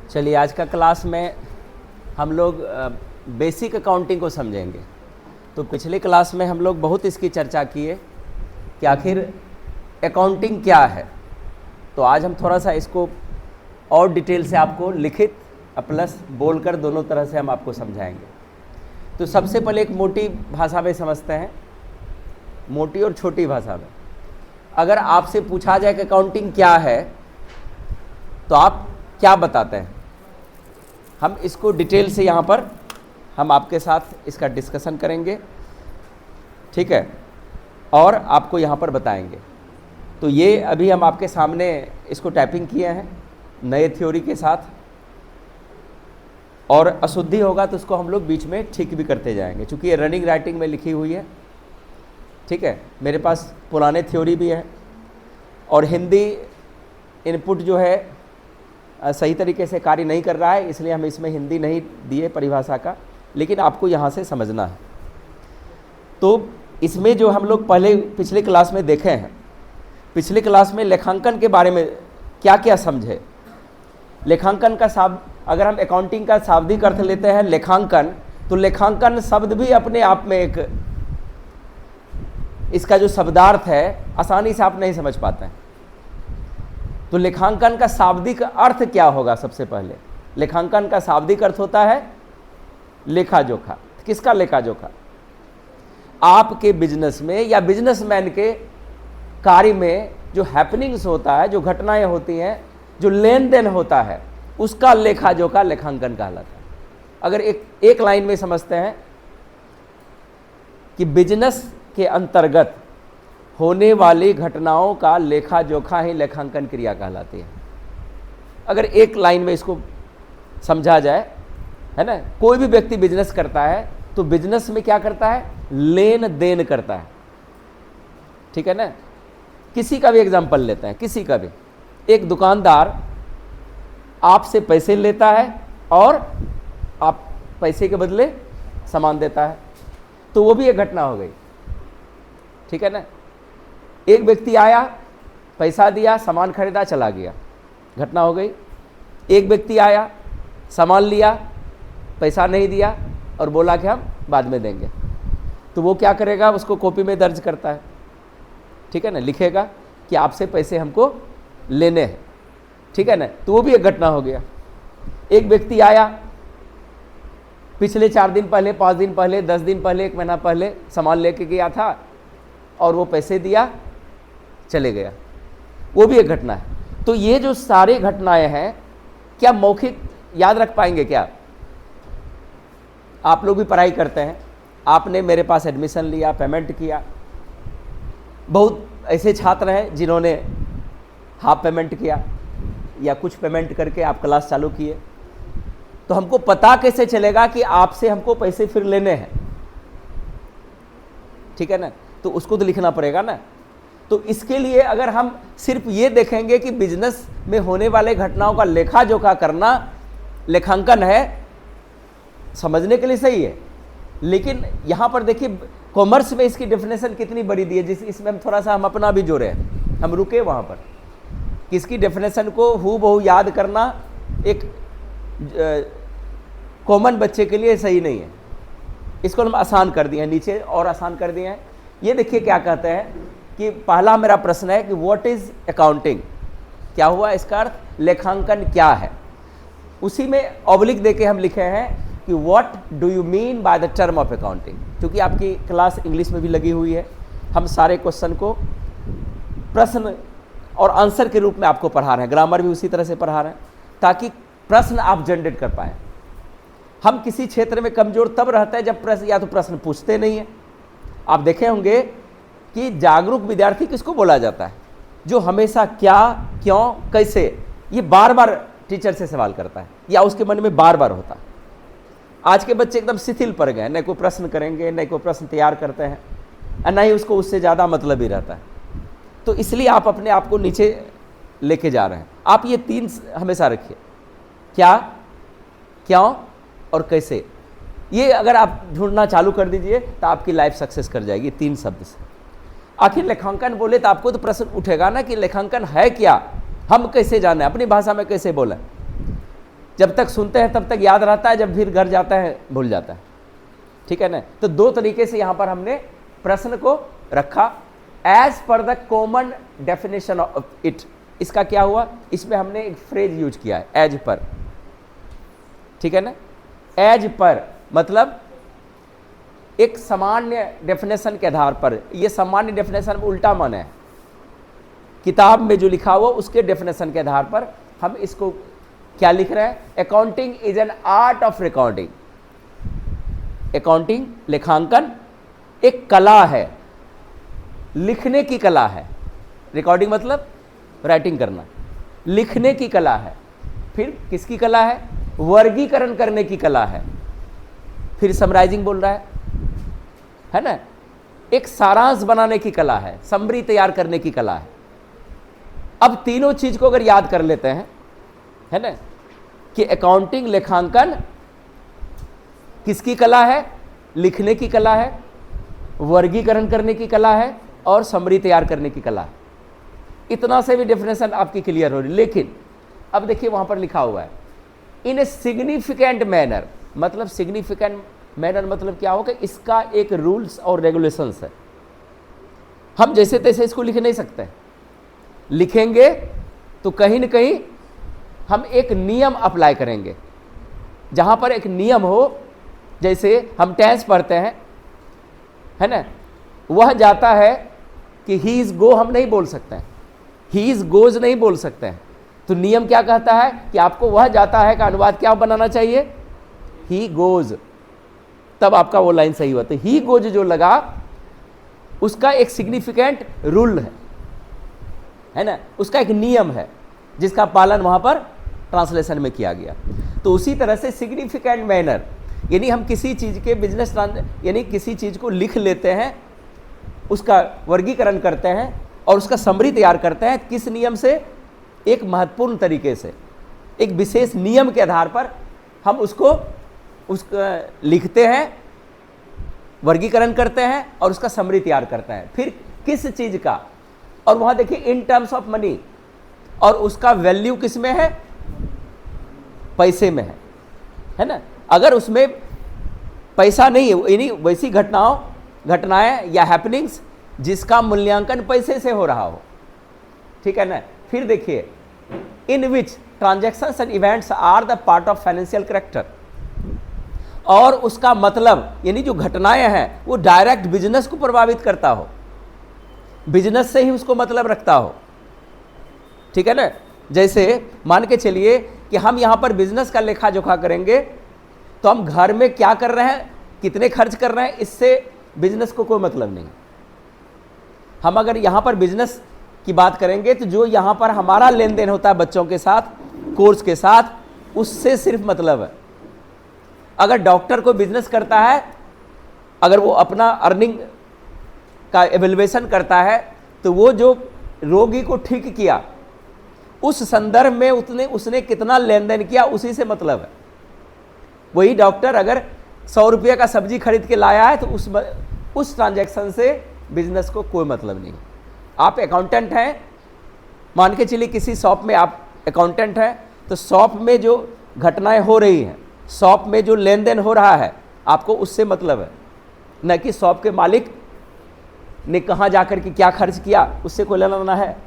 चलिए आज का क्लास में हम लोग बेसिक अकाउंटिंग को समझेंगे। तो पिछले क्लास में हम लोग बहुत इसकी चर्चा किए कि आखिर अकाउंटिंग क्या है। तो आज हम थोड़ा सा इसको और डिटेल से आपको लिखित प्लस बोलकर दोनों तरह से हम आपको समझाएंगे। तो सबसे पहले एक मोटी भाषा में समझते हैं, मोटी और छोटी भाषा में। अगर आपसे पूछा जाए कि अकाउंटिंग क्या है तो आप क्या बताते हैं? हम इसको डिटेल से यहाँ पर हम आपके साथ इसका डिस्कशन करेंगे, ठीक है, और आपको यहाँ पर बताएंगे। तो ये अभी हम आपके सामने इसको टाइपिंग किए हैं नए थ्योरी के साथ, और अशुद्धि होगा तो उसको हम लोग बीच में ठीक भी करते जाएंगे, क्योंकि ये रनिंग राइटिंग में लिखी हुई है, ठीक है। मेरे पास पुराने थ्योरी भी है और हिंदी इनपुट जो है सही तरीके से कार्य नहीं कर रहा है, इसलिए हम इसमें हिंदी नहीं दिए परिभाषा का, लेकिन आपको यहाँ से समझना है। तो इसमें जो हम लोग पिछले क्लास में देखे हैं, पिछले क्लास में लेखांकन के बारे में क्या क्या समझे। लेखांकन का शब्द, अगर हम अकाउंटिंग का शाब्दिक अर्थ लेते हैं लेखांकन, तो लेखांकन शब्द भी अपने आप में एक, इसका जो शब्दार्थ है आसानी से आप नहीं समझ पाते हैं। तो लेखांकन का शाब्दिक अर्थ क्या होगा? सबसे पहले लेखांकन का शाब्दिक अर्थ होता है लेखा जोखा। किसका लेखा जोखा? आपके बिजनेस में या बिजनेसमैन के कार्य में जो हैपनिंग्स होता है, जो घटनाएं होती हैं, जो लेन देन होता है, उसका लेखा जोखा लेखांकन कहलाता है। अगर एक लाइन में समझते हैं कि बिजनेस के अंतर्गत होने वाली घटनाओं का लेखा जोखा ही लेखांकन क्रिया कहलाती है। अगर एक लाइन में इसको समझा जाए, है ना, कोई भी व्यक्ति बिजनेस करता है तो बिजनेस में क्या करता है? लेन देन करता है, ठीक है ना। किसी का भी एग्जांपल लेते हैं, किसी का भी, एक दुकानदार आपसे पैसे लेता है और आप पैसे के बदले सामान देता है, तो वो भी एक घटना हो गई, ठीक है ना। एक व्यक्ति आया, पैसा दिया, सामान खरीदा, चला गया, घटना हो गई। एक व्यक्ति आया, सामान लिया, पैसा नहीं दिया और बोला कि हम बाद में देंगे, तो वो क्या करेगा? उसको कॉपी में दर्ज करता है, ठीक है ना, लिखेगा कि आपसे पैसे हमको लेने हैं, ठीक है ना, तो वो भी एक घटना हो गया। एक व्यक्ति आया, पिछले 4 दिन पहले, 5 दिन पहले, 10 दिन पहले, 1 महीना पहले सामान लेके गया था और वो पैसे दिया, चले गया, वो भी एक घटना है। तो ये जो सारे घटनाएं हैं, क्या मौखिक याद रख पाएंगे? क्या आप लोग भी पढ़ाई करते हैं, आपने मेरे पास एडमिशन लिया, पेमेंट किया। बहुत ऐसे छात्र हैं जिन्होंने हाफ पेमेंट किया या कुछ पेमेंट करके आप क्लास चालू किए, तो हमको पता कैसे चलेगा कि आपसे हमको पैसे फिर लेने हैं, ठीक है ना। तो उसको तो लिखना पड़ेगा ना। तो इसके लिए अगर हम सिर्फ ये देखेंगे कि बिजनेस में होने वाले घटनाओं का लेखा जोखा करना लेखांकन है, समझने के लिए सही है, लेकिन यहाँ पर देखिए कॉमर्स में इसकी डेफिनेशन कितनी बड़ी दी है, इसमें हम थोड़ा सा हम अपना भी जोड़े हैं, हम रुके वहाँ पर। किसकी डेफिनेशन को हूबहू याद करना एक कॉमन बच्चे के लिए सही नहीं है, इसको हम आसान कर दिए हैं, नीचे और आसान कर दिए हैं। ये देखिए क्या कहते हैं कि पहला मेरा प्रश्न है कि व्हाट इज अकाउंटिंग, क्या हुआ इसका अर्थ? लेखांकन क्या है? उसी में ऑब्लिक देके हम लिखे हैं कि what do you mean by the term of accounting. क्योंकि आपकी क्लास इंग्लिश में भी लगी हुई है, हम सारे क्वेश्चन को प्रश्न और आंसर के रूप में आपको पढ़ा रहे हैं, ग्रामर भी उसी तरह से पढ़ा रहे हैं, ताकि प्रश्न आप जनरेट कर पाएँ। हम किसी क्षेत्र में कमजोर तब रहता है जब प्रश्न, या तो प्रश्न पूछते नहीं है। आप देखे होंगे कि जागरूक विद्यार्थी किसको बोला जाता है? जो हमेशा क्या, क्यों, कैसे, ये बार बार टीचर से सवाल करता है या उसके मन में बार बार होता है। आज के बच्चे एकदम शिथिल पड़ गए, न कोई प्रश्न करेंगे, न कोई प्रश्न तैयार करते हैं, और न ही उसको उससे ज़्यादा मतलब ही रहता है। तो इसलिए आप अपने आप को नीचे लेके जा रहे हैं। आप ये 3 हमेशा रखिए, क्या, क्यों और कैसे। ये अगर आप ढूंढना चालू कर दीजिए तो आपकी लाइफ सक्सेस कर जाएगी 3 शब्द से। आखिर लेखांकन बोले तो आपको तो प्रश्न उठेगा ना कि लेखांकन है क्या, हम कैसे जाने, अपनी भाषा में कैसे बोलें। जब तक सुनते हैं तब तक याद रहता है, जब फिर घर जाता है भूल जाता है। ठीक है ना। तो दो तरीके से यहां पर हमने प्रश्न को रखा, as per the common definition of it. इसका क्या हुआ, इसमें हमने एक फ्रेज यूज किया है, एज पर। ठीक है ना। एज पर मतलब एक सामान्य डेफिनेशन के आधार पर। ये सामान्य डेफिनेशन में उल्टा मन है, किताब में जो लिखा हुआ उसके डेफिनेशन के आधार पर हम इसको क्या लिख रहे हैं, accounting is an art of recording. Accounting, लेखांकन एक कला है, लिखने की कला है। रिकॉर्डिंग मतलब राइटिंग करना, लिखने की कला है। फिर किसकी कला है, वर्गीकरण करने की कला है। फिर समराइजिंग बोल रहा है ना, एक सारांश बनाने की कला है, समरी तैयार करने की कला है। अब तीनों चीज को अगर याद कर लेते हैं, है ना, कि अकाउंटिंग, लेखांकन किसकी कला है, लिखने की कला है, वर्गीकरण करने की कला है और समरी तैयार करने की कला है। इतना से भी डेफिनेशन आपकी क्लियर हो रही। लेकिन अब देखिए वहां पर लिखा हुआ है इन ए सिग्निफिकेंट मैनर। मतलब सिग्निफिकेंट मैनर मतलब क्या होगा, इसका एक रूल्स और रेगुलेशंस है। हम जैसे तैसे इसको लिख नहीं सकते। लिखेंगे तो कहीं ना कहीं हम एक नियम अप्लाई करेंगे। जहां पर एक नियम हो, जैसे हम टेंस पढ़ते हैं, है ना, वह जाता है कि ही इज गो हम नहीं बोल सकते हैं, ही इज गोज नहीं बोल सकते हैं। तो नियम क्या कहता है कि आपको वह जाता है का अनुवाद क्या बनाना चाहिए, ही गोज। तब आपका वो लाइन सही हुआ। तो ही गोज जो लगा उसका एक सिग्निफिकेंट रूल है ना, उसका एक नियम है जिसका पालन वहां पर ट्रांसलेशन में किया गया। तो उसी तरह से सिग्निफिकेंट मैनर यानी हम किसी चीज के बिजनेस यानी किसी चीज को लिख लेते हैं, उसका वर्गीकरण करते हैं और उसका समरी तैयार करते हैं। किस नियम से, एक महत्वपूर्ण तरीके से, एक विशेष नियम के आधार पर हम उसको लिखते हैं, वर्गीकरण करते हैं और उसका समरी तैयार करते हैं। फिर किस चीज का, और वहां देखिए इन टर्म्स ऑफ मनी, और उसका वैल्यू किस में है, पैसे में है ना। अगर उसमें पैसा नहीं है, यानी वैसी घटनाएं या हैपनिंग्स जिसका मूल्यांकन पैसे से हो रहा हो। ठीक है ना। फिर देखिए in which transactions and events are the part of financial character, और उसका मतलब यानी जो घटनाएं हैं वो डायरेक्ट बिजनेस को प्रभावित करता हो, बिजनेस से ही उसको मतलब रखता हो। ठीक है ना। जैसे मान के चलिए कि हम यहां पर बिजनेस का लेखा जोखा करेंगे, तो हम घर में क्या कर रहे हैं, कितने खर्च कर रहे हैं, इससे बिजनेस को कोई मतलब नहीं। हम अगर यहां पर बिजनेस की बात करेंगे तो जो यहां पर हमारा लेन देन होता है बच्चों के साथ, कोर्स के साथ, उससे सिर्फ मतलब है। अगर डॉक्टर को बिजनेस करता है, अगर वो अपना अर्निंग का एवेल्युएशन करता है, तो वो जो रोगी को ठीक किया उस संदर्भ में उसने कितना लेन देन किया, उसी से मतलब है। वही डॉक्टर अगर 100 रुपये का सब्जी खरीद के लाया है तो उस ट्रांजैक्शन से बिजनेस को कोई मतलब नहीं। आप अकाउंटेंट हैं, मान के चलिए किसी शॉप में आप अकाउंटेंट हैं, तो शॉप में जो घटनाएं हो रही हैं, शॉप में जो लेन देन हो रहा है, आपको उससे मतलब है, न कि शॉप के मालिक ने कहाँ जाकर के क्या खर्च किया, उससे कोई लेना देना है।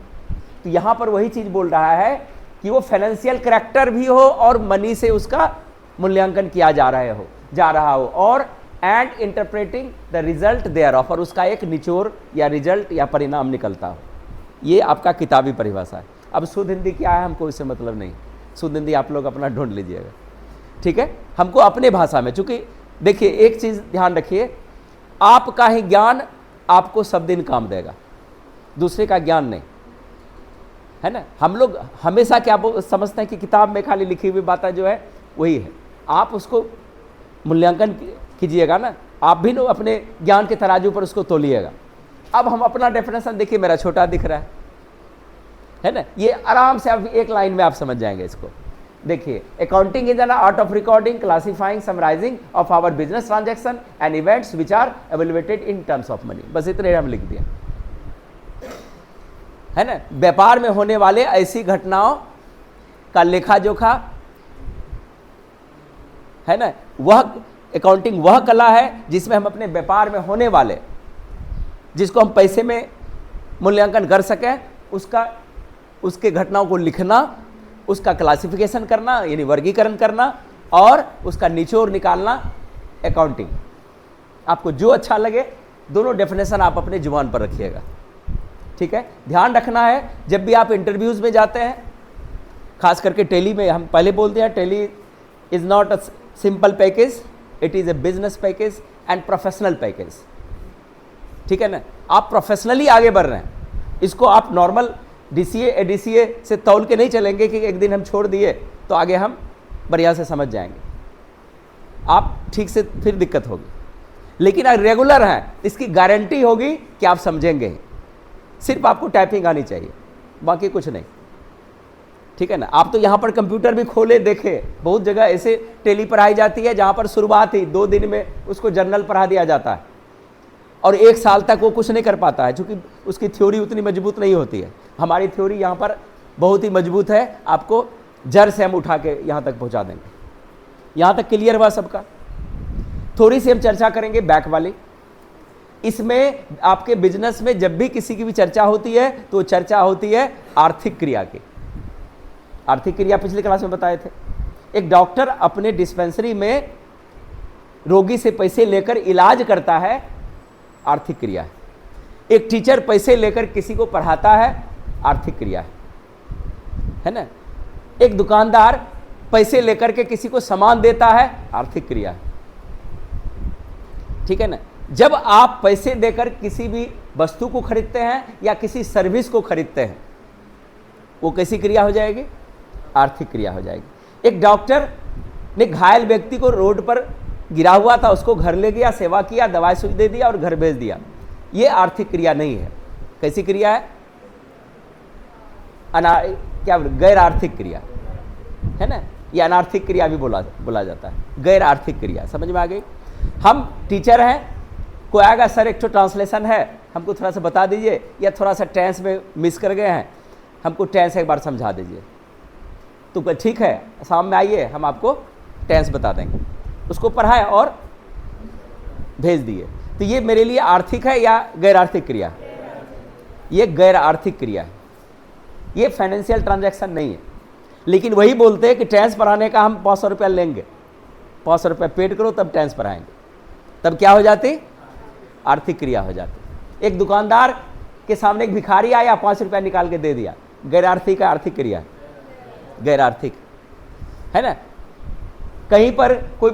तो यहाँ पर वही चीज़ बोल रहा है कि वो फाइनेंशियल कैरेक्टर भी हो और मनी से उसका मूल्यांकन किया जा रहा हो और and interpreting the result thereof, और उसका एक निचोर या रिजल्ट या परिणाम निकलता हो। ये आपका किताबी परिभाषा है। अब शुद्ध हिंदी क्या है हमको इससे मतलब नहीं, शुद्ध हिंदी आप लोग अपना ढूंढ लीजिएगा। ठीक है। हमको अपने भाषा में, चूंकि देखिए एक चीज़ ध्यान रखिए, आपका ही ज्ञान आपको सब दिन काम देगा, दूसरे का ज्ञान नहीं, है ना। हम लोग हमेशा क्या समझते हैं कि किताब में खाली लिखी हुई बातें जो है वही है। आप उसको मूल्यांकन कीजिएगा ना, आप भी ना अपने ज्ञान के तराजू पर उसको तोलिएगा। अब हम अपना डेफिनेशन देखिए, मेरा छोटा दिख रहा है ना, ये आराम से आप एक लाइन में आप समझ जाएंगे इसको। देखिए, accounting is an art of recording, classifying, summarising of our business transaction and events which are evaluated in terms of money. बस इतने हम लिख दिया, है ना। व्यापार में होने वाले ऐसी घटनाओं का लेखा जोखा है ना। वह अकाउंटिंग वह कला है जिसमें हम अपने व्यापार में होने वाले, जिसको हम पैसे में मूल्यांकन कर सकें, उसके घटनाओं को लिखना, उसका क्लासिफिकेशन करना यानी वर्गीकरण करना और उसका निचोड़ निकालना अकाउंटिंग। आपको जो अच्छा लगे दोनों डेफिनेशन आप अपने जुबान पर रखिएगा, ठीक है। ध्यान रखना है जब भी आप इंटरव्यूज़ में जाते हैं, खास करके टेली में, हम पहले बोलते हैं Tally is not a simple package, it is a business package and professional package, ठीक है ना। आप प्रोफेशनली आगे बढ़ रहे हैं, इसको आप नॉर्मल DCA ADCA से तौल के नहीं चलेंगे कि एक दिन हम छोड़ दिए तो आगे हम बढ़िया से समझ जाएंगे, आप ठीक से फिर दिक्कत होगी। लेकिन अगर रेगुलर हैं इसकी गारंटी होगी कि आप समझेंगे, सिर्फ आपको टाइपिंग आनी चाहिए, बाकी कुछ नहीं, ठीक है ना। आप तो यहाँ पर कंप्यूटर भी खोले देखे, बहुत जगह ऐसे टेली पढ़ाई जाती है जहाँ पर शुरुआत ही 2 दिन में उसको जर्नल पढ़ा दिया जाता है और 1 साल तक वो कुछ नहीं कर पाता है, क्योंकि उसकी थ्योरी उतनी मजबूत नहीं होती है। हमारी थ्योरी यहाँ पर बहुत ही मजबूत है, आपको जड़ से हम उठा के यहाँ तक पहुँचा देंगे। यहाँ तक क्लियर हुआ सबका। थोड़ी सी हम चर्चा करेंगे बैक वाली। इसमें आपके बिजनेस में जब भी किसी की भी चर्चा होती है तो चर्चा होती है आर्थिक क्रिया की। आर्थिक क्रिया पिछली क्लास में बताए थे। एक डॉक्टर अपने डिस्पेंसरी में रोगी से पैसे लेकर इलाज करता है, आर्थिक क्रिया है। एक टीचर पैसे लेकर किसी को पढ़ाता है, आर्थिक क्रिया है ना। एक दुकानदार पैसे लेकर के किसी को सामान देता है, आर्थिक क्रिया है, ठीक है ना। जब आप पैसे देकर किसी भी वस्तु को खरीदते हैं या किसी सर्विस को खरीदते हैं, वो कैसी क्रिया हो जाएगी? आर्थिक क्रिया हो जाएगी। एक डॉक्टर ने घायल व्यक्ति को रोड पर गिरा हुआ था, उसको घर ले गया, सेवा किया, दवाई सुई दे दिया और घर भेज दिया, ये आर्थिक क्रिया नहीं है। कैसी क्रिया है? क्या गैर आर्थिक क्रिया है ना, ये अनार्थिक क्रिया भी बोला जाता है, गैर आर्थिक क्रिया। समझ में आ गई? हम टीचर हैं, कोई आएगा सर एक तो ट्रांसलेशन है, हमको थोड़ा सा बता दीजिए, या थोड़ा सा टेंस में मिस कर गए हैं, हमको टेंस एक बार समझा दीजिए। तो ठीक है, शाम में आइए, हम आपको टेंस बता देंगे। उसको पढ़ाए और भेज दिए। तो ये मेरे लिए आर्थिक है या गैर आर्थिक क्रिया? ये गैर आर्थिक क्रिया है, ये फाइनेंशियल ट्रांजैक्शन नहीं है। लेकिन वही बोलते हैं कि टेंस पढ़ाने का हम 500 रुपया लेंगे, 500 रुपया पेड करो तब टेंस पढ़ाएंगे, तब क्या हो जाती? आर्थिक क्रिया हो जाती। एक दुकानदार के सामने एक भिखारी आया, 5 रुपया निकाल के दे दिया, गैर आर्थिक है, आर्थिक क्रिया? गैर आर्थिक है ना। कहीं पर कोई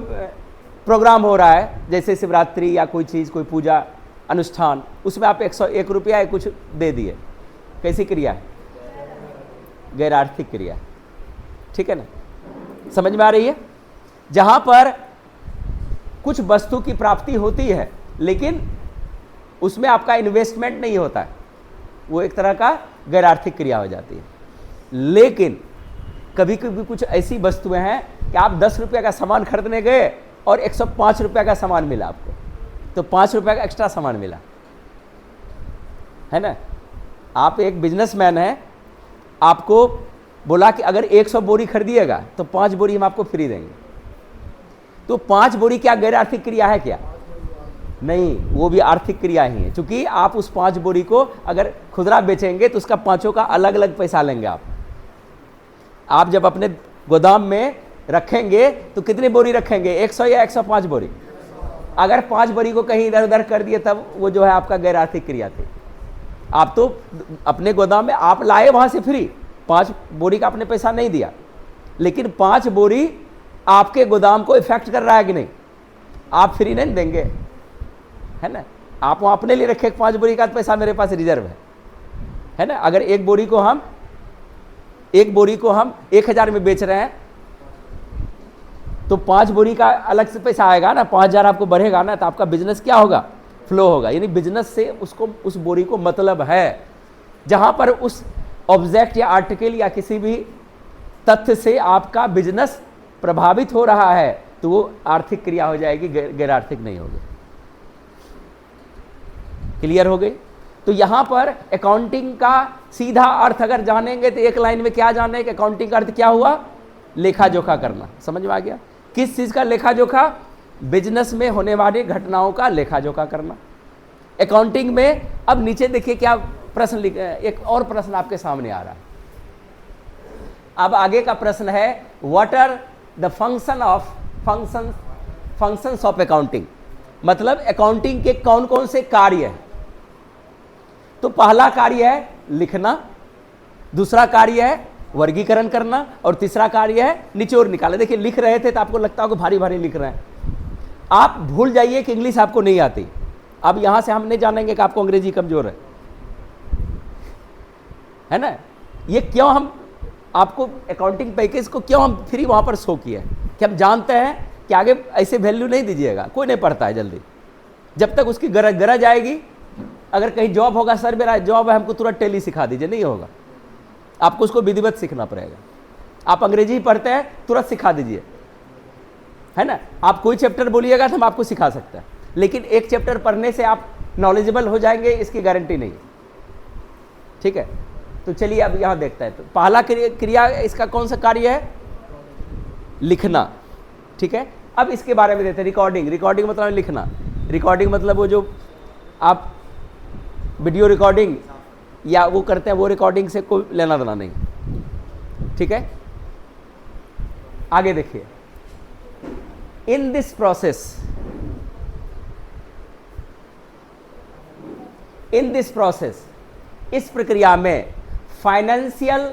प्रोग्राम हो रहा है, जैसे शिवरात्रि या कोई चीज़, कोई पूजा अनुष्ठान, उसमें आप 101 रुपया कुछ दे दिए, कैसी क्रिया है? गैर आर्थिक क्रिया, ठीक है ना। समझ में आ रही है? जहां पर कुछ वस्तु की प्राप्ति होती है लेकिन उसमें आपका इन्वेस्टमेंट नहीं होता है, वो एक तरह का गैर आर्थिक क्रिया हो जाती है। लेकिन कभी कभी कुछ ऐसी वस्तुएं हैं कि आप 10 रुपये का सामान खरीदने गए और 105 रुपये का सामान मिला आपको, तो 5 रुपये का एक्स्ट्रा सामान मिला, है ना। आप एक बिजनेसमैन हैं, आपको बोला कि अगर 100 बोरी खरीदिएगा तो 5 बोरी हम आपको फ्री देंगे, तो 5 बोरी क्या गैर आर्थिक क्रिया है क्या? नहीं, वो भी आर्थिक क्रिया ही है, क्योंकि आप उस 5 बोरी को अगर खुदरा बेचेंगे तो उसका 5 का अलग अलग पैसा लेंगे आप जब अपने गोदाम में रखेंगे तो कितनी बोरी रखेंगे? 100 या 105 बोरी? अगर 5 बोरी को कहीं इधर उधर कर दिए तब वो जो है आपका गैर आर्थिक क्रिया थी। आप तो अपने गोदाम में आप लाए वहां से फ्री, 5 बोरी का आपने पैसा नहीं दिया, लेकिन 5 बोरी आपके गोदाम को इफेक्ट कर रहा है कि नहीं? आप फ्री नहीं देंगे, है ना। आप वहां अपने लिए रखे 5 बोरी का पैसा मेरे पास रिजर्व है ना। अगर एक बोरी को हम 1000 में बेच रहे हैं तो 5 बोरी का अलग से पैसा आएगा ना, 5000 आपको बढ़ेगा ना, तो आपका बिजनेस क्या होगा? फ्लो होगा। यानी बिजनेस से उसको, उस बोरी को मतलब है। जहां पर उस ऑब्जेक्ट या आर्टिकल या किसी भी तथ्य से आपका बिजनेस प्रभावित हो रहा है तो वो आर्थिक क्रिया हो जाएगी, गैर आर्थिक नहीं होगी। क्लियर हो गई? तो यहां पर अकाउंटिंग का सीधा अर्थ अगर जानेंगे तो एक लाइन में क्या जाने कि अकाउंटिंग का अर्थ क्या हुआ? लेखा जोखा करना। समझ में आ गया? किस चीज़ का लेखा जोखा? बिजनेस में होने वाली घटनाओं का लेखा जोखा करना। अकाउंटिंग में अब नीचे देखिए क्या प्रश्न एक और प्रश्न आपके सामने आ रहा है। अब आगे का प्रश्न है what are the functions of accounting, मतलब अकाउंटिंग के कौन कौन से कार्य हैं। तो पहला कार्य है लिखना, दूसरा कार्य है वर्गीकरण करना, और तीसरा कार्य है निचोड़ निकालना। देखिए लिख रहे थे तो आपको लगता होगा भारी भारी लिख रहे हैं। आप भूल जाइए कि इंग्लिश आपको नहीं आती। अब यहां से हम नहीं जानेंगे कि आपको अंग्रेजी कमजोर है ना। ये क्यों हम आपको अकाउंटिंग पैकेज को क्यों हम फ्री वहां पर शो किए कि हम जानते हैं कि आगे ऐसे वैल्यू नहीं दीजिएगा, कोई नहीं पढ़ता है जल्दी। जब तक उसकी गरज आएगी, अगर कहीं जॉब होगा, सर मेरा जॉब है हमको तुरंत टेली सिखा दीजिए, नहीं होगा। आपको उसको विधिवत सीखना पड़ेगा। आप अंग्रेजी पढ़ते हैं तुरंत सिखा दीजिए, है ना। आप कोई चैप्टर बोलिएगा तो हम आपको सिखा सकते हैं, लेकिन एक चैप्टर पढ़ने से आप नॉलेजेबल हो जाएंगे इसकी गारंटी नहीं। ठीक है, तो चलिए अब यहां देखते हैं। तो पहला क्रिया इसका कौन सा कार्य है? लिखना। ठीक है, अब इसके बारे में देखते हैं। रिकॉर्डिंग मतलब लिखना। रिकॉर्डिंग मतलब वो जो आप वीडियो रिकॉर्डिंग या वो करते हैं, वो रिकॉर्डिंग से कोई लेना देना नहीं। ठीक है, आगे देखिए। इन दिस प्रोसेस, इस प्रक्रिया में financial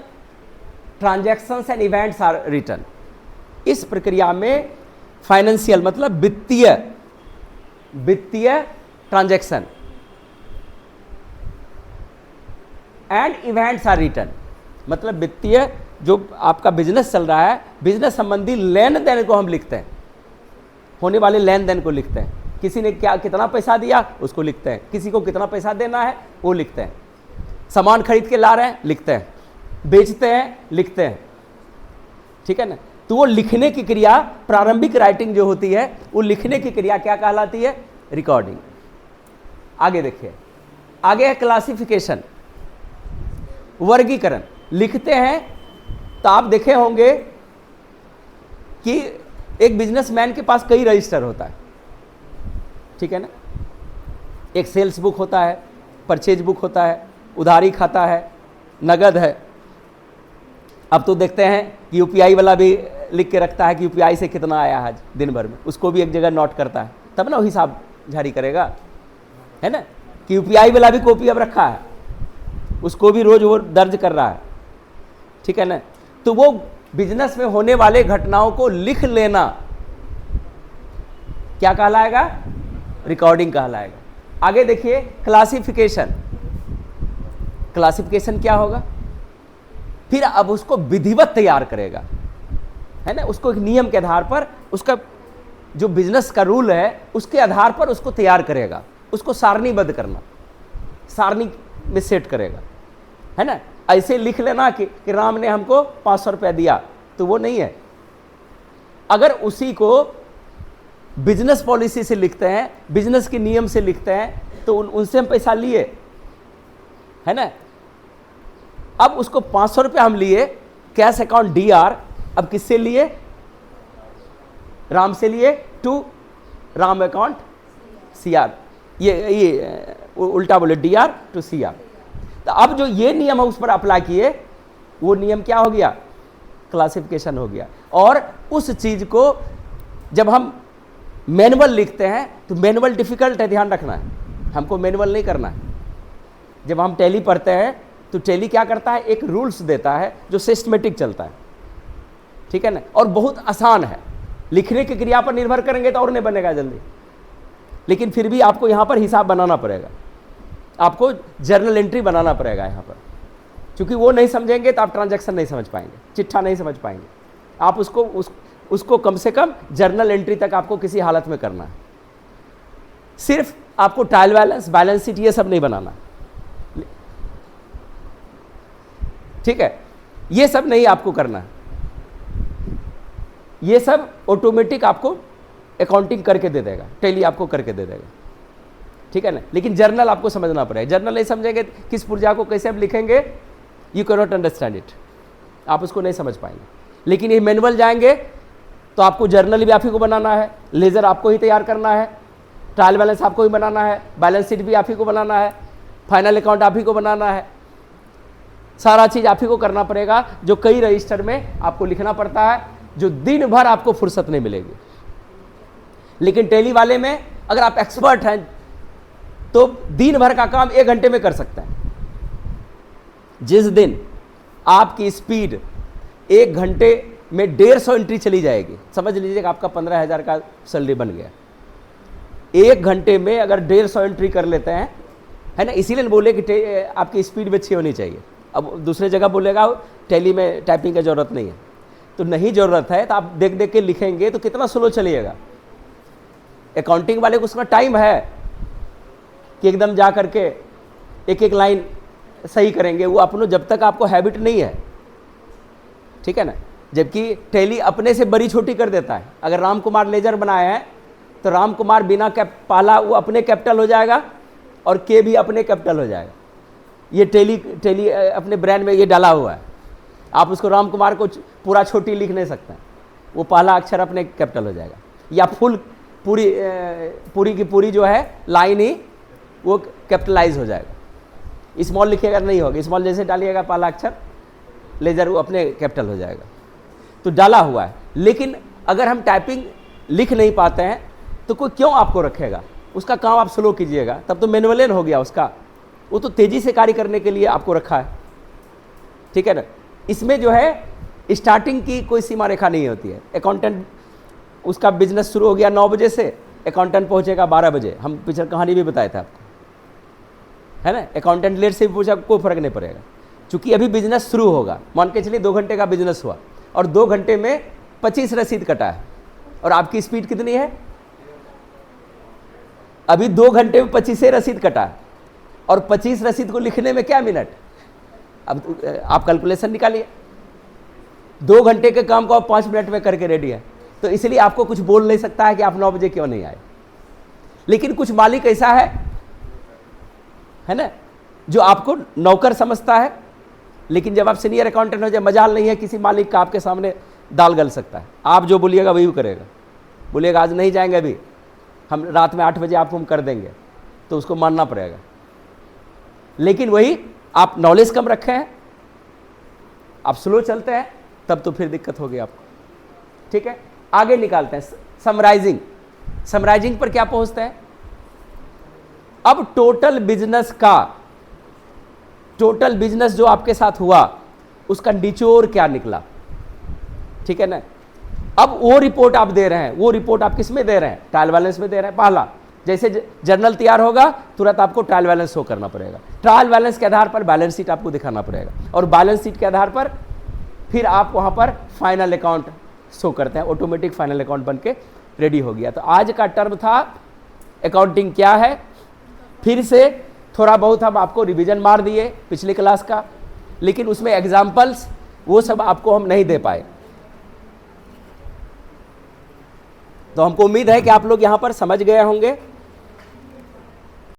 transactions and events are written. इस प्रक्रिया में फाइनेंशियल मतलब वित्तीय transaction and events are written, मतलब वित्तीय जो आपका बिजनेस चल रहा है, बिजनेस संबंधी लेन देन को हम लिखते हैं, होने वाले लेन देन को लिखते हैं। किसी ने क्या कितना पैसा दिया उसको लिखते हैं, किसी को कितना पैसा देना है वो लिखते हैं, सामान खरीद के ला रहे हैं लिखते हैं, बेचते हैं लिखते हैं। ठीक है ना। तो वो लिखने की क्रिया, प्रारंभिक राइटिंग जो होती है, वो लिखने की क्रिया क्या कहलाती है? रिकॉर्डिंग। आगे देखिए, आगे है क्लासिफिकेशन, वर्गीकरण। लिखते हैं तो आप देखे होंगे कि एक बिजनेसमैन के पास कई रजिस्टर होता है। ठीक है ना। एक सेल्स बुक होता है, परचेज बुक होता है, उधारी खाता है, नगद है। अब तो देखते हैं कि यूपीआई वाला भी लिख के रखता है कि यूपीआई से कितना आया आज दिन भर में, उसको भी एक जगह नोट करता है, तब ना वो हिसाब जारी करेगा, है ना। कि यूपीआई वाला भी कॉपी अब रखा है, उसको भी रोज वो दर्ज कर रहा है। ठीक है ना। तो वो बिजनेस में होने वाले घटनाओं को लिख लेना क्या कहलाएगा? रिकॉर्डिंग कहलाएगा। आगे देखिए क्लासिफिकेशन। क्लासिफिकेशन क्या होगा? फिर अब उसको विधिवत तैयार करेगा, है ना। उसको एक नियम के आधार पर, उसका जो बिजनेस का रूल है उसके आधार पर उसको तैयार करेगा, उसको सारणीबद्ध करना, सारणी में सेट करेगा, है ना। ऐसे लिख लेना कि राम ने हमको 500 रुपया दिया, तो वो नहीं है। अगर उसी को बिजनेस पॉलिसी से लिखते हैं, बिजनेस के नियम से लिखते हैं, तो उनसे हम पैसा लिए, है ना। अब उसको 500 रुपया हम लिए, कैश अकाउंट DR, अब किससे लिए? राम से लिए, टू राम अकाउंट CR। ये उल्टा बोले, DR टू CR। तो अब जो ये नियम है उस पर अप्लाई किए, वो नियम क्या हो गया? क्लासिफिकेशन हो गया। और उस चीज को जब हम मैनुअल लिखते हैं तो मैनुअल डिफिकल्ट है, ध्यान रखना है, हमको मैनुअल नहीं करना है। जब हम टैली पढ़ते हैं तो टैली क्या करता है? एक रूल्स देता है जो सिस्टमेटिक चलता है। ठीक है ना। और बहुत आसान है, लिखने की क्रिया पर निर्भर करेंगे तो और नहीं बनेगा जल्दी, लेकिन फिर भी आपको यहाँ पर हिसाब बनाना पड़ेगा, आपको जर्नल एंट्री बनाना पड़ेगा यहाँ पर, क्योंकि वो नहीं समझेंगे तो आप ट्रांजैक्शन नहीं समझ पाएंगे, चिट्ठा नहीं समझ पाएंगे। आप उसको कम से कम जर्नल एंट्री तक आपको किसी हालत में करना है। सिर्फ आपको ट्रायल बैलेंस शीट ये सब नहीं बनाना, ठीक है। ये सब नहीं आपको करना है, ये सब ऑटोमेटिक आपको अकाउंटिंग करके दे देगा, टैली आपको करके दे देगा, ठीक है ना। लेकिन जर्नल आपको समझना पड़ेगा। जर्नल नहीं समझेंगे किस पुर्जा को कैसे आप लिखेंगे, you can not understand it, आप उसको नहीं समझ पाएंगे। लेकिन ये मैनुअल जाएंगे तो आपको जर्नल भी आप ही को बनाना है, लेजर आपको ही तैयार करना है, ट्रायल बैलेंस आपको ही बनाना है, बैलेंस शीट भी आप ही को बनाना है, फाइनल अकाउंट आप ही को बनाना है, सारा चीज़ आप ही को करना पड़ेगा, जो कई रजिस्टर में आपको लिखना पड़ता है, जो दिन भर आपको फुर्सत नहीं मिलेगी। लेकिन टैली वाले में अगर आप एक्सपर्ट हैं तो दिन भर का काम 1 घंटे में कर सकते हैं। जिस दिन आपकी स्पीड 1 घंटे में 150 एंट्री चली जाएगी, समझ लीजिएगा आपका 15,000 का सैलरी बन गया। 1 घंटे में अगर 150 एंट्री कर लेते हैं, है ना, इसीलिए बोले कि आपकी स्पीड भी अच्छी होनी चाहिए। अब दूसरे जगह बोलेगा टैली में टाइपिंग की ज़रूरत नहीं है, तो नहीं ज़रूरत है तो आप देख देख के लिखेंगे तो कितना स्लो चलिएगा। अकाउंटिंग वाले को उसका टाइम है कि एकदम जा करके एक एक लाइन सही करेंगे, वो अपनों जब तक आपको हैबिट नहीं है, ठीक है ना। जबकि टैली अपने से बड़ी छोटी कर देता है। अगर राम कुमार लेजर बनाए हैं तो राम कुमार बिना पाला वो अपने कैपिटल हो जाएगा और के भी अपने कैपिटल हो जाएगा। ये टैली अपने ब्रांड में ये डाला हुआ है। आप उसको राम कुमार को पूरा छोटी लिख नहीं सकते, वो पहला अक्षर अपने कैपिटल हो जाएगा, या फुल पूरी की पूरी जो है लाइन ही वो कैपिटलाइज हो जाएगा। स्मॉल लिखिएगा नहीं होगा, स्मॉल जैसे डालिएगा पहला अक्षर लेजर वो अपने कैपिटल हो जाएगा। तो डाला हुआ है। लेकिन अगर हम टाइपिंग लिख नहीं पाते हैं तो कोई क्यों आपको रखेगा, उसका काम आप स्लो कीजिएगा, तब तो मैनुअल हो गया उसका, वो तो तेज़ी से कार्य करने के लिए आपको रखा है, ठीक है ना। इसमें जो है स्टार्टिंग की कोई सीमा रेखा नहीं होती है। अकाउंटेंट उसका बिजनेस शुरू हो गया 9 बजे से, अकाउंटेंट पहुंचेगा 12 बजे। हम पिछले कहानी भी बताए थे आपको, है ना। अकाउंटेंट लेट से भी पूछा कोई फर्क नहीं पड़ेगा, क्योंकि अभी बिजनेस शुरू होगा। मान के चलिए 2 घंटे का बिजनेस हुआ और 2 घंटे में 25 रसीद कटा है, और आपकी स्पीड कितनी है, अभी 2 घंटे में 25 रसीद कटा है, और 25 रसीद को लिखने में क्या मिनट। अब आप कैलकुलेशन निकालिए, 2 घंटे के काम को आप 5 मिनट में करके रेडी है। तो इसलिए आपको कुछ बोल नहीं सकता है कि आप 9 बजे क्यों नहीं आए। लेकिन कुछ मालिक ऐसा है ना, जो आपको नौकर समझता है, लेकिन जब आप सीनियर अकाउंटेंट हो जाए, मजाल नहीं है किसी मालिक का आपके सामने दाल गल सकता है। आप जो बोलिएगा वही करेगा। बोलिएगा आज नहीं जाएंगे, अभी हम रात में 8 बजे आपको हम कर देंगे, तो उसको मानना पड़ेगा। लेकिन वही आप नॉलेज कम रखे हैं, आप स्लो चलते हैं, तब तो फिर दिक्कत होगी आपको, ठीक है। आगे निकालते हैं समराइजिंग। समराइजिंग पर क्या पहुंचते हैं, अब टोटल बिजनेस जो आपके साथ हुआ उसका निचोड़ क्या निकला, ठीक है ना। अब वो रिपोर्ट आप दे रहे हैं, वो रिपोर्ट आप किस में दे रहे हैं, ट्रायल बैलेंस में दे रहे हैं। पहला जैसे जर्नल तैयार होगा तुरंत आपको ट्रायल बैलेंस शो करना पड़ेगा। ट्रायल बैलेंस के आधार पर बैलेंस शीट आपको दिखाना पड़ेगा, और बैलेंस शीट के आधार पर फिर आप वहां पर फाइनल अकाउंट शो करते हैं। ऑटोमेटिक फाइनल अकाउंट बन के रेडी हो गया। तो आज का टर्म था अकाउंटिंग क्या है। फिर से थोड़ा बहुत हम आपको रिवीजन मार दिए पिछली क्लास का, लेकिन उसमें एग्जाम्पल्स वो सब आपको हम नहीं दे पाए। तो हमको उम्मीद है कि आप लोग यहाँ पर समझ गए होंगे।